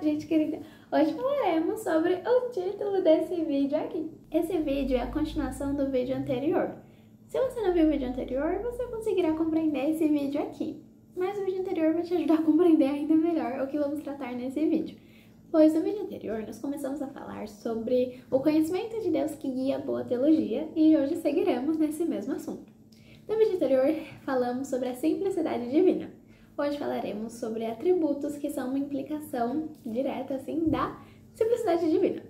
gente querida! Hoje falaremos sobre o título desse vídeo aqui. Esse vídeo é a continuação do vídeo anterior. Se você não viu o vídeo anterior, você conseguirá compreender esse vídeo aqui. Mas o vídeo anterior vai te ajudar a compreender ainda melhor o que vamos tratar nesse vídeo. Pois no vídeo anterior nós começamos a falar sobre o conhecimento de Deus que guia a boa teologia e hoje seguiremos nesse mesmo assunto. No vídeo anterior falamos sobre a simplicidade divina. Hoje falaremos sobre atributos que são uma implicação direta, assim, da simplicidade divina.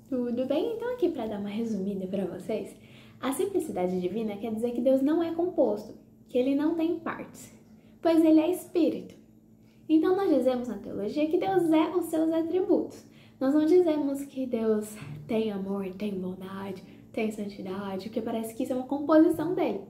Tudo bem? Então aqui para dar uma resumida para vocês, a simplicidade divina quer dizer que Deus não é composto, que Ele não tem partes, pois Ele é espírito. Então nós dizemos na teologia que Deus é os seus atributos. Nós não dizemos que Deus tem amor, tem bondade, tem santidade, porque parece que isso é uma composição dele.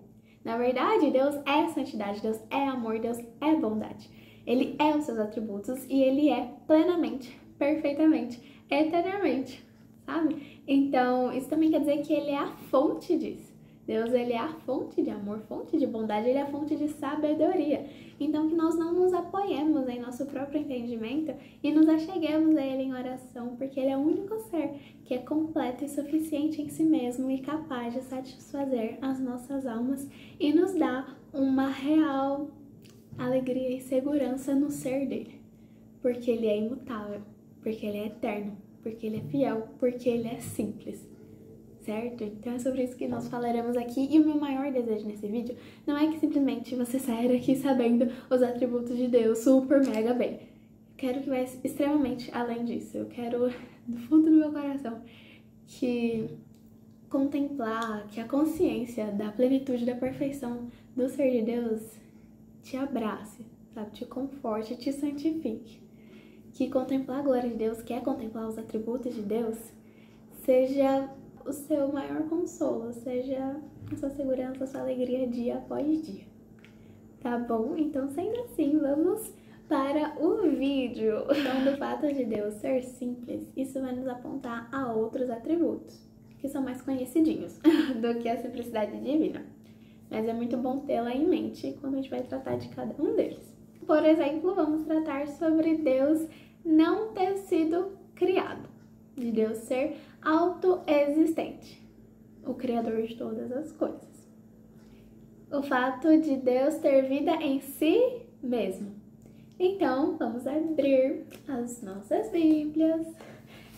Na verdade, Deus é santidade, Deus é amor, Deus é bondade. Ele é os seus atributos e Ele é plenamente, perfeitamente, eternamente, sabe? Então, isso também quer dizer que Ele é a fonte disso. Deus, Ele é a fonte de amor, fonte de bondade, Ele é a fonte de sabedoria. Então, que nós não nos apoiemos em nosso próprio entendimento e nos acheguemos a Ele em oração, porque Ele é o único ser que é completo e suficiente em si mesmo e capaz de satisfazer as nossas almas e nos dá uma real alegria e segurança no ser dele. Porque Ele é imutável, porque Ele é eterno, porque Ele é fiel, porque Ele é simples. Certo? Então é sobre isso que nós falaremos aqui e o meu maior desejo nesse vídeo não é que simplesmente você saia daqui sabendo os atributos de Deus super mega bem. Quero que vá extremamente além disso. Eu quero, do fundo do meu coração, que contemplar, que a consciência da plenitude, da perfeição do ser de Deus te abrace, sabe? Te conforte, te santifique. Que contemplar a glória de Deus, que é contemplar os atributos de Deus, seja o seu maior consolo, seja a sua segurança, a sua alegria dia após dia. Tá bom? Então, sendo assim, vamos para o vídeo. Então, do fato de Deus ser simples, isso vai nos apontar a outros atributos, que são mais conhecidinhos do que a simplicidade divina. Mas é muito bom tê-la em mente quando a gente vai tratar de cada um deles. Por exemplo, vamos tratar sobre Deus não ter sido criado, de Deus ser autoexistente, o Criador de todas as coisas. O fato de Deus ter vida em si mesmo. Então, vamos abrir as nossas Bíblias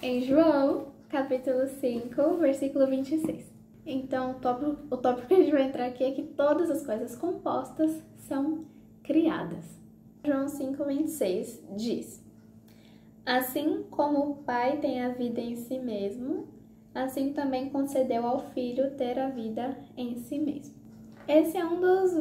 em João, capítulo 5, versículo 26. Então, o tópico que a gente vai entrar aqui é que todas as coisas compostas são criadas. João 5, 26 diz: assim como o Pai tem a vida em si mesmo, assim também concedeu ao Filho ter a vida em si mesmo. Esse é um dos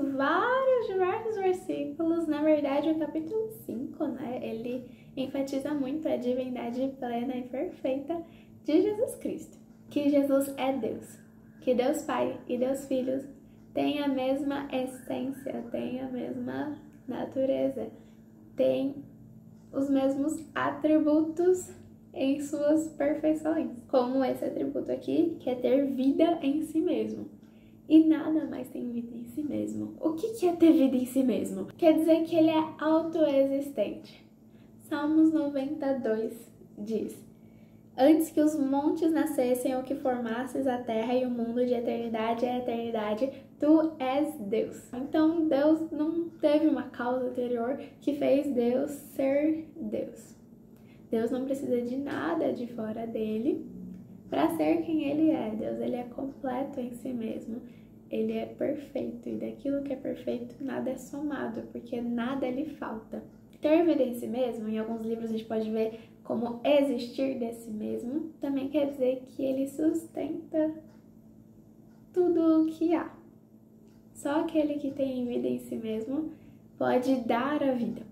diversos versículos, na verdade o capítulo 5, né? Ele enfatiza muito a divindade plena e perfeita de Jesus Cristo. Que Jesus é Deus, que Deus Pai e Deus Filho têm a mesma essência, têm a mesma natureza, têm os mesmos atributos em suas perfeições, como esse atributo aqui, que é ter vida em si mesmo. E nada mais tem vida em si mesmo. O que é ter vida em si mesmo? Quer dizer que ele é autoexistente. Salmos 92 diz: antes que os montes nascessem ou que formasses a terra e o mundo de eternidade a eternidade, tu és Deus. Então Deus não teve uma causa anterior que fez Deus ser Deus. Deus não precisa de nada de fora dele para ser quem ele é. Deus, ele é completo em si mesmo. Ele é perfeito e daquilo que é perfeito nada é somado, porque nada lhe falta. Ter vida em si mesmo, em alguns livros a gente pode ver como existir de si mesmo, também quer dizer que ele sustenta tudo o que há. Só aquele que tem vida em si mesmo pode dar a vida.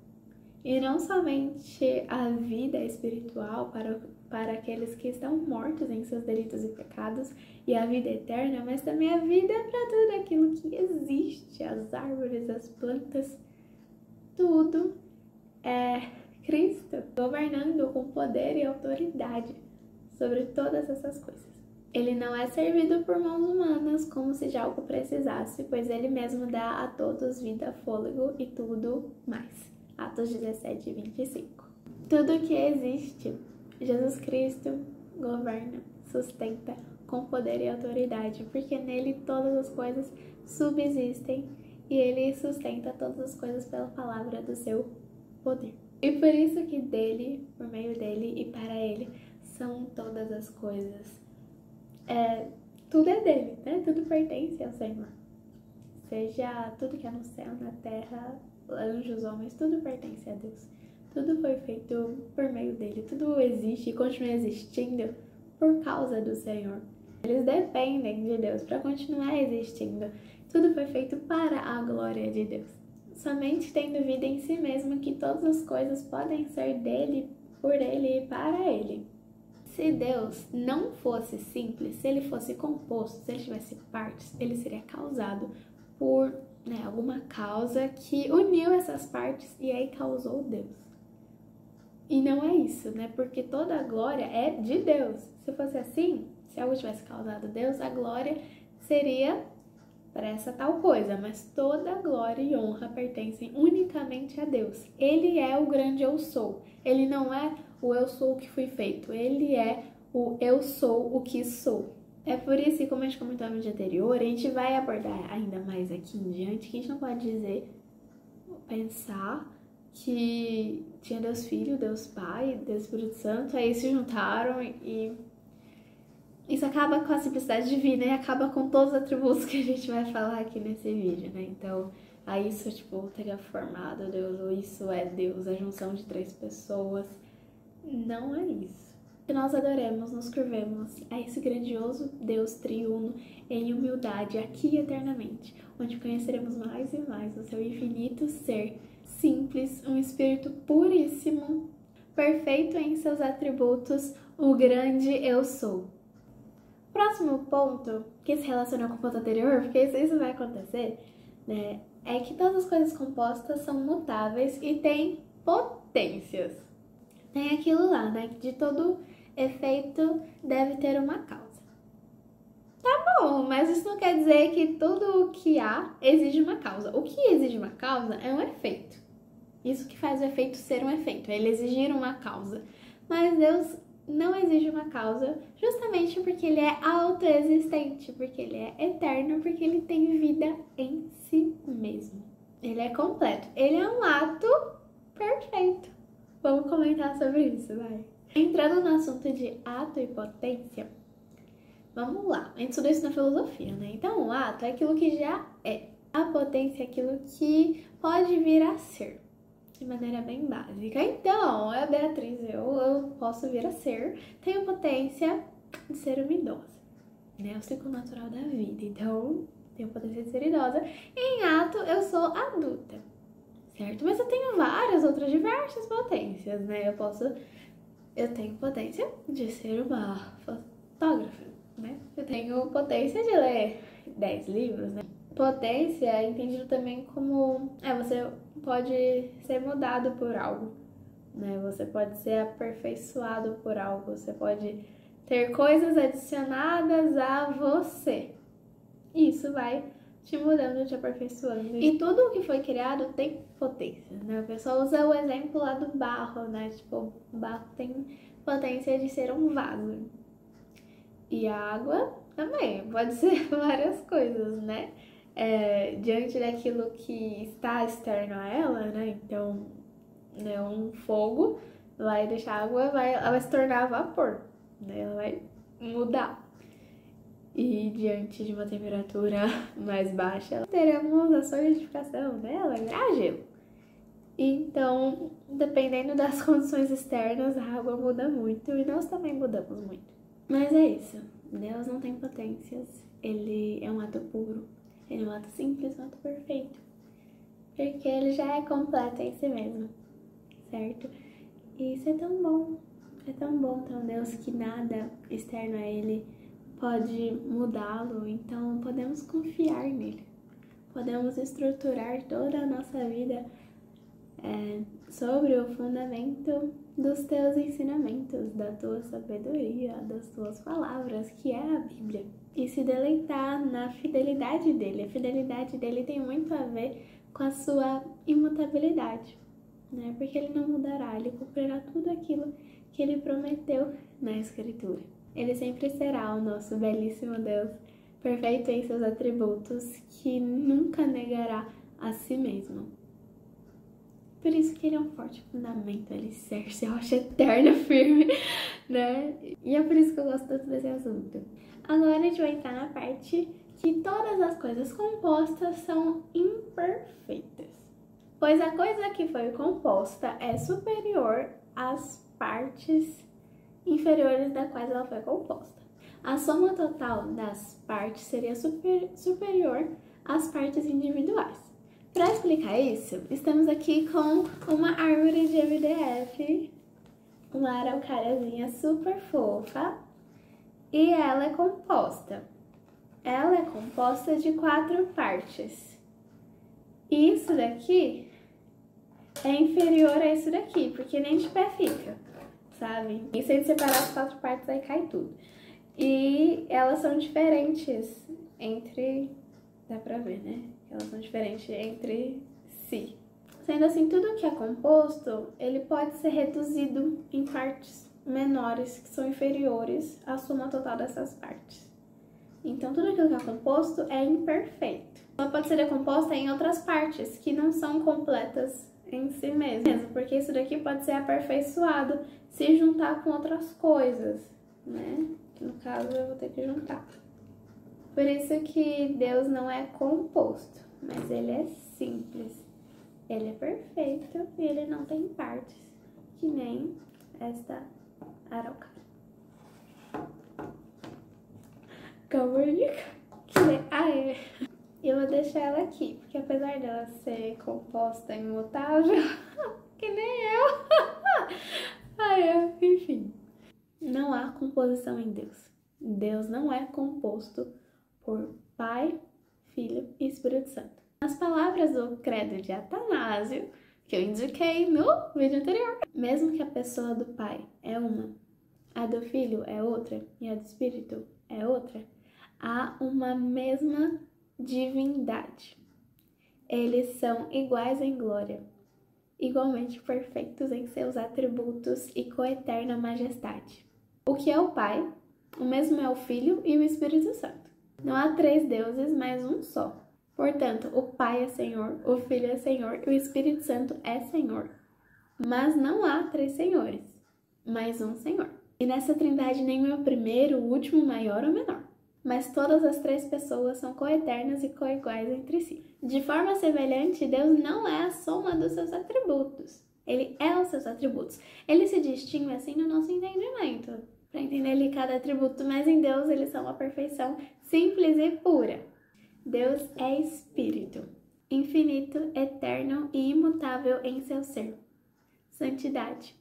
E não somente a vida espiritual para aqueles que estão mortos em seus delitos e pecados e a vida eterna, mas também a vida para tudo aquilo que existe, as árvores, as plantas, tudo é Cristo governando com poder e autoridade sobre todas essas coisas. Ele não é servido por mãos humanas como se de algo precisasse, pois ele mesmo dá a todos vida, fôlego e tudo mais. Atos 17, 25. Tudo que existe, Jesus Cristo governa, sustenta com poder e autoridade, porque nele todas as coisas subsistem e ele sustenta todas as coisas pela palavra do seu poder. E por isso que dele, por meio dele e para ele, são todas as coisas. Tudo é dele, né? Tudo pertence ao Senhor. Seja tudo que é no céu, na terra, anjos, homens, tudo pertence a Deus. Tudo foi feito por meio dele, tudo existe e continua existindo por causa do Senhor. Eles dependem de Deus para continuar existindo. Tudo foi feito para a glória de Deus. Somente tendo vida em si mesmo que todas as coisas podem ser dele, por ele e para ele. Se Deus não fosse simples, se ele fosse composto, se ele tivesse partes, ele seria causado por alguma causa que uniu essas partes e aí causou Deus. E não é isso, né? Porque toda a glória é de Deus. Se fosse assim, se algo tivesse causado Deus, a glória seria para essa tal coisa. Mas toda a glória e honra pertencem unicamente a Deus. Ele é o grande eu sou. Ele não é o eu sou o que fui feito. Ele é o eu sou o que sou. É por isso que, como a gente comentou no vídeo anterior, a gente vai abordar ainda mais aqui em diante, que a gente não pode dizer, pensar que tinha Deus Filho, Deus Pai, Deus Espírito Santo, aí se juntaram e isso acaba com a simplicidade divina e acaba com todos os atributos que a gente vai falar aqui nesse vídeo, né? Então, aí isso, teria formado Deus, ou isso é Deus, a junção de 3 pessoas. Não é isso. Que nós adoremos, nos curvemos a esse grandioso Deus triuno em humildade, aqui e eternamente, onde conheceremos mais e mais o seu infinito ser, simples, um espírito puríssimo, perfeito em seus atributos, o grande eu sou. Próximo ponto, que se relaciona com o ponto anterior, porque isso vai acontecer, né, é que todas as coisas compostas são mutáveis e têm potências. Tem aquilo lá, né, que de todo efeito deve ter uma causa. Tá bom, mas isso não quer dizer que tudo o que há exige uma causa. O que exige uma causa é um efeito. Isso que faz o efeito ser um efeito, ele exigir uma causa. Mas Deus não exige uma causa justamente porque ele é autoexistente, porque ele é eterno, porque ele tem vida em si mesmo. Ele é completo. Ele é um ato perfeito. Vamos comentar sobre isso, vai. Entrando no assunto de ato e potência, vamos lá. A gente estuda isso na filosofia, né? Então, o ato é aquilo que já é. A potência é aquilo que pode vir a ser, de maneira bem básica. Então, a Beatriz, eu posso vir a ser, tenho potência de ser uma idosa, né? É o ciclo natural da vida. Então, tenho potência de ser idosa. Em ato, eu sou adulta, certo? Mas eu tenho várias outras diversas potências, né? Eu tenho potência de ser uma fotógrafa, né? Eu tenho potência de ler 10 livros, né? Potência é entendido também como... você pode ser mudado por algo, né? Você pode ser aperfeiçoado por algo. Você pode ter coisas adicionadas a você. Isso vai te mudando, te aperfeiçoando. E tudo o que foi criado tem potência, né? O pessoal usa o exemplo lá do barro, né? O barro tem potência de ser um vaso. E a água também, pode ser várias coisas, né? Diante daquilo que está externo a ela, né? Então, né, um fogo vai deixar a água, ela vai se tornar vapor, né? Ela vai mudar. E diante de uma temperatura mais baixa, teremos a solidificação dela virar gelo. Então, dependendo das condições externas, a água muda muito e nós também mudamos muito. Mas é isso. Deus não tem potências. Ele é um ato puro. Ele é um ato simples, um ato perfeito. Porque ele já é completo em si mesmo, certo? E isso é tão bom. É tão bom ter um Deus que nada externo a ele pode mudá-lo, então podemos confiar nele. Podemos estruturar toda a nossa vida sobre o fundamento dos teus ensinamentos, da tua sabedoria, das tuas palavras, que é a Bíblia. E se deleitar na fidelidade dele. A fidelidade dele tem muito a ver com a sua imutabilidade. né? Porque ele não mudará, ele cumprirá tudo aquilo que ele prometeu na Escritura. Ele sempre será o nosso belíssimo Deus, perfeito em seus atributos, que nunca negará a si mesmo. Por isso que ele é um forte fundamento, alicerce, rocha eterna, firme, né? E é por isso que eu gosto tanto desse assunto. Agora a gente vai entrar na parte que todas as coisas compostas são imperfeitas, pois a coisa que foi composta é superior às partes inferiores das quais ela foi composta. A soma total das partes seria superior às partes individuais. Para explicar isso, estamos aqui com uma árvore de MDF, uma araucáriazinha super fofa, e ela é composta. Ela é composta de 4 partes. Isso daqui é inferior a isso daqui, porque nem de pé fica, sabe? E se a gente separar as 4 partes, aí cai tudo. E elas são diferentes entre... dá pra ver, né? Elas são diferentes entre si. Sendo assim, tudo que é composto, ele pode ser reduzido em partes menores, que são inferiores à soma total dessas partes. Então, tudo aquilo que é composto é imperfeito. Ela pode ser decomposta em outras partes, que não são completas em si mesmo, porque isso daqui pode ser aperfeiçoado se juntar com outras coisas, né? Que no caso eu vou ter que juntar. Por isso que Deus não é composto, mas ele é simples. Ele é perfeito e ele não tem partes, que nem esta araucária. Calma aí, eu vou deixar ela aqui, porque apesar dela ser composta imutável, que nem eu, enfim. Não há composição em Deus. Deus não é composto por Pai, Filho e Espírito Santo. As palavras do credo de Atanásio, que eu indiquei no vídeo anterior, mesmo que a pessoa do Pai é uma, a do Filho é outra e a do Espírito é outra, há uma mesma divindade. Eles são iguais em glória, igualmente perfeitos em seus atributos e coeterna majestade. O que é o Pai, o mesmo é o Filho e o Espírito Santo. Não há 3 deuses, mas um só. Portanto, o Pai é Senhor, o Filho é Senhor e o Espírito Santo é Senhor. Mas não há 3 senhores, mas um Senhor. E nessa trindade nenhum é o primeiro, o último, maior ou menor. Mas todas as 3 pessoas são coeternas e coiguais entre si. De forma semelhante, Deus não é a soma dos seus atributos. Ele é os seus atributos. Ele se distingue assim no nosso entendimento, para entender ali cada atributo, mas em Deus eles são a perfeição simples e pura. Deus é Espírito, infinito, eterno e imutável em seu ser. Santidade,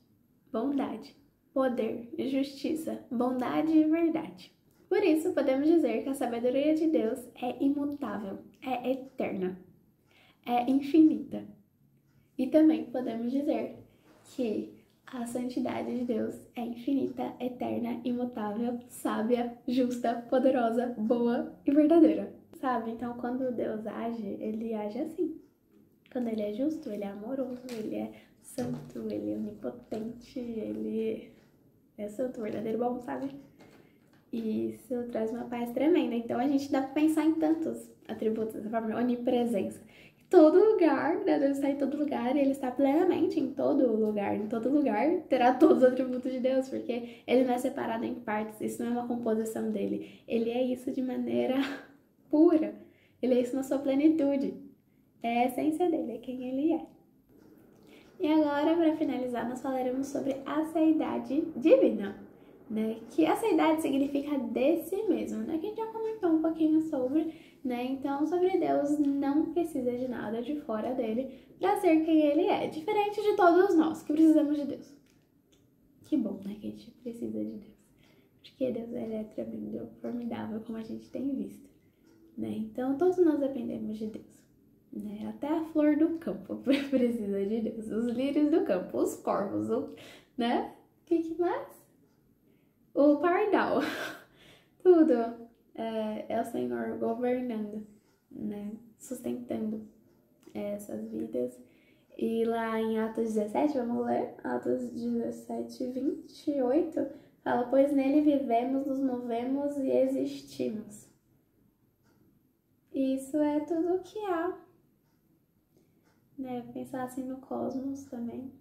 bondade, poder, justiça, bondade e verdade. Por isso, podemos dizer que a sabedoria de Deus é imutável, é eterna, é infinita. E também podemos dizer que a santidade de Deus é infinita, eterna, imutável, sábia, justa, poderosa, boa e verdadeira. Sabe? Então, quando Deus age, ele age assim. Quando ele é justo, ele é amoroso, ele é santo, ele é onipotente, ele é santo, verdadeiro, bom, sabe? E isso traz uma paz tremenda. Então, a gente dá pra pensar em tantos atributos dessa forma, onipresença. Em todo lugar, né? Deus está em todo lugar e ele está plenamente em todo lugar. Em todo lugar terá todos os atributos de Deus, porque ele não é separado em partes, isso não é uma composição dele. Ele é isso de maneira pura. Ele é isso na sua plenitude. É a essência dele, é quem ele é. E agora, para finalizar, nós falaremos sobre a seidade divina, né? Que a seidade significa de si mesmo, né? Que a gente já comentou um pouquinho sobre, né? Então, sobre Deus não precisa de nada de fora dele para ser quem ele é, diferente de todos nós que precisamos de Deus. Que bom, né? Que a gente precisa de Deus. Porque Deus, ele é tremendo, formidável, como a gente tem visto, né? Então, todos nós dependemos de Deus, né? Até a flor do campo precisa de Deus, os lírios do campo, os corvos, né? O que mais? O pardal, tudo é o Senhor governando, né? Sustentando essas vidas E lá em Atos 17, vamos ler? Atos 17, 28, fala: pois nele vivemos, nos movemos e existimos. E isso é tudo o que há. Né? Pensar assim no cosmos também,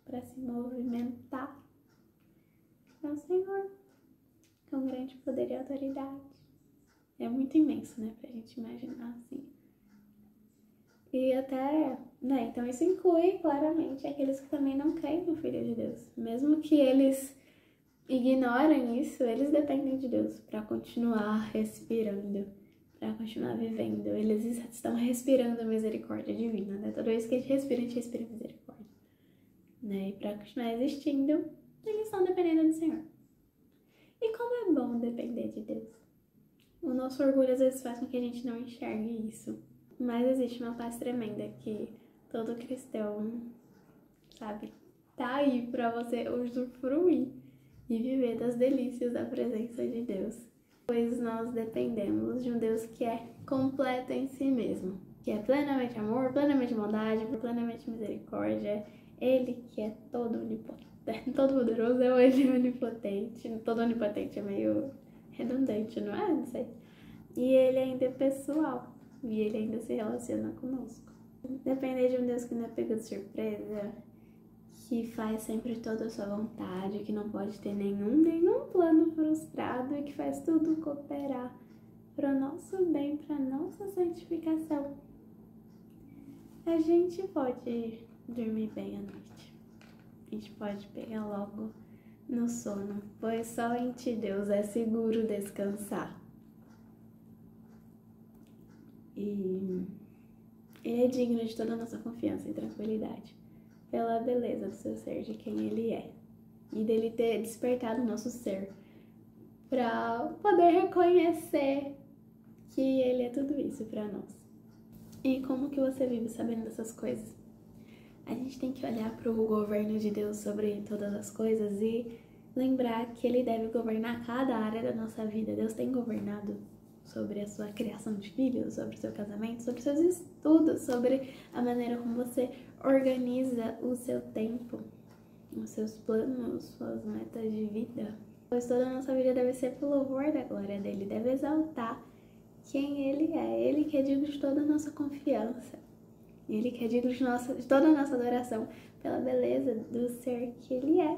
para se movimentar. É o Senhor, com grande poder e autoridade. É muito imenso, né, pra gente imaginar assim. E até, né, então isso inclui claramente aqueles que também não creem no Filho de Deus. Mesmo que eles ignorem isso, eles dependem de Deus para continuar respirando, para continuar vivendo. Eles estão respirando a misericórdia divina, né? Toda vez que a gente respira a misericórdia. Né? E para continuar existindo, eles estão dependendo do Senhor. E como é bom depender de Deus. O nosso orgulho às vezes faz com que a gente não enxergue isso. Mas existe uma paz tremenda que todo cristão, sabe, tá aí pra você usufruir e viver das delícias da presença de Deus. Pois nós dependemos de um Deus que é completo em si mesmo, que é plenamente amor, plenamente bondade, plenamente misericórdia. Ele que é todo onipotente, todo poderoso, é ele onipotente. Todo onipotente é meio redundante, não é? Não sei. E ele ainda é pessoal. E ele ainda se relaciona conosco. Depender de um Deus que não é pego de surpresa, que faz sempre toda a sua vontade, que não pode ter nenhum plano frustrado e que faz tudo cooperar para o nosso bem, para a nossa santificação. A gente pode dormir bem à noite. A gente pode pegar logo no sono, pois só em Ti, Deus, é seguro descansar. E Ele é digno de toda a nossa confiança e tranquilidade, pela beleza do seu ser, de quem Ele é, e dele ter despertado o nosso ser para poder reconhecer que Ele é tudo isso para nós. E como que você vive sabendo dessas coisas? A gente tem que olhar para o governo de Deus sobre todas as coisas e lembrar que Ele deve governar cada área da nossa vida. Deus tem governado sobre a sua criação de filhos, sobre o seu casamento, sobre os seus estudos, sobre a maneira como você organiza o seu tempo, os seus planos, suas metas de vida. Pois toda a nossa vida deve ser pelo louvor da glória dele, deve exaltar quem ele é. Ele que é digno de toda a nossa confiança, ele que é digno de toda a nossa adoração, pela beleza do ser que ele é,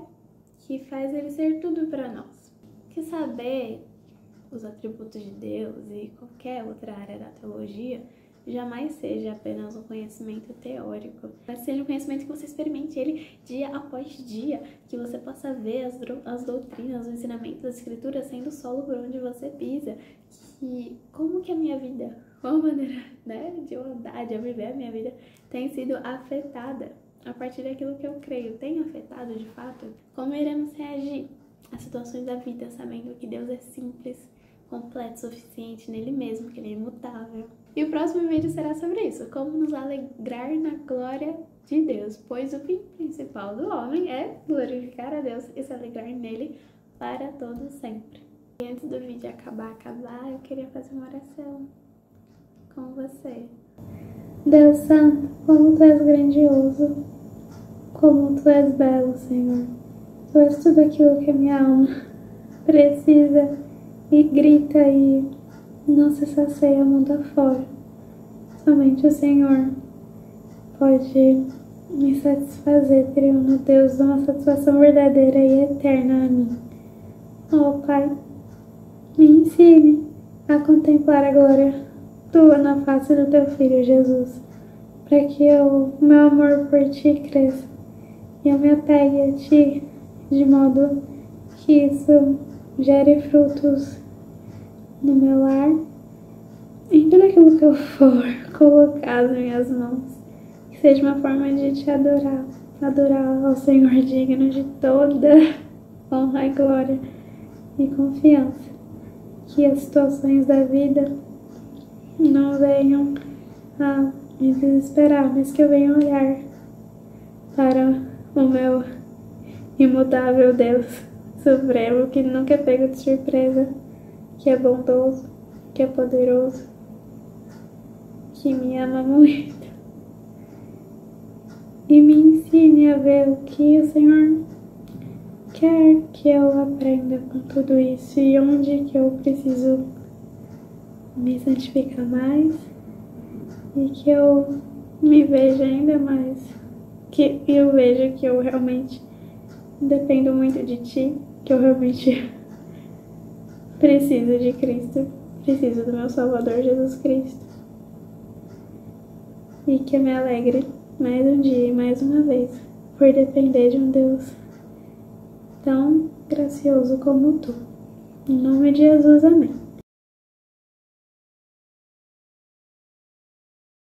que faz ele ser tudo para nós. Que saber os atributos de Deus e qualquer outra área da teologia jamais seja apenas um conhecimento teórico, mas seja um conhecimento que você experimente ele dia após dia, que você possa ver as doutrinas, os ensinamentos, as escrituras sendo o solo por onde você pisa, que como que a minha vida, qual maneira, né, de eu andar, de eu viver a minha vida tem sido afetada a partir daquilo que eu creio, tem afetado de fato, como iremos reagir às situações da vida, sabendo que Deus é simples, completo, suficiente nele mesmo, que ele é imutável. E o próximo vídeo será sobre isso, como nos alegrar na glória de Deus, pois o fim principal do homem é glorificar a Deus e se alegrar nele para todo sempre. E antes do vídeo acabar, eu queria fazer uma oração com você. Deus Santo, como Tu és grandioso, como Tu és belo, Senhor. Tu és tudo aquilo que a minha alma precisa e grita e não se sacia mundo afora. Somente o Senhor pode me satisfazer, Triuno Deus, uma satisfação verdadeira e eterna a mim. Ó Pai, me ensine a contemplar a glória Tua na face do Teu Filho Jesus, para que o meu amor por Ti cresça e eu me apegue a Ti, de modo que isso gere frutos no meu lar, em tudo aquilo que eu for colocar nas minhas mãos, que seja uma forma de Te adorar ao Senhor digno de toda honra e glória e confiança, que as situações da vida não venham a me desesperar, mas que eu venha olhar para o meu imutável Deus supremo, que nunca é pego de surpresa, que é bondoso, que é poderoso, que me ama muito e me ensine a ver o que o Senhor quer que eu aprenda com tudo isso e onde que eu preciso me santificar mais e que eu me veja ainda mais, que eu veja que eu realmente dependo muito de Ti, que eu realmente preciso de Cristo, preciso do meu Salvador Jesus Cristo. E que eu me alegre mais um dia e mais uma vez por depender de um Deus tão gracioso como Tu. Em nome de Jesus, amém.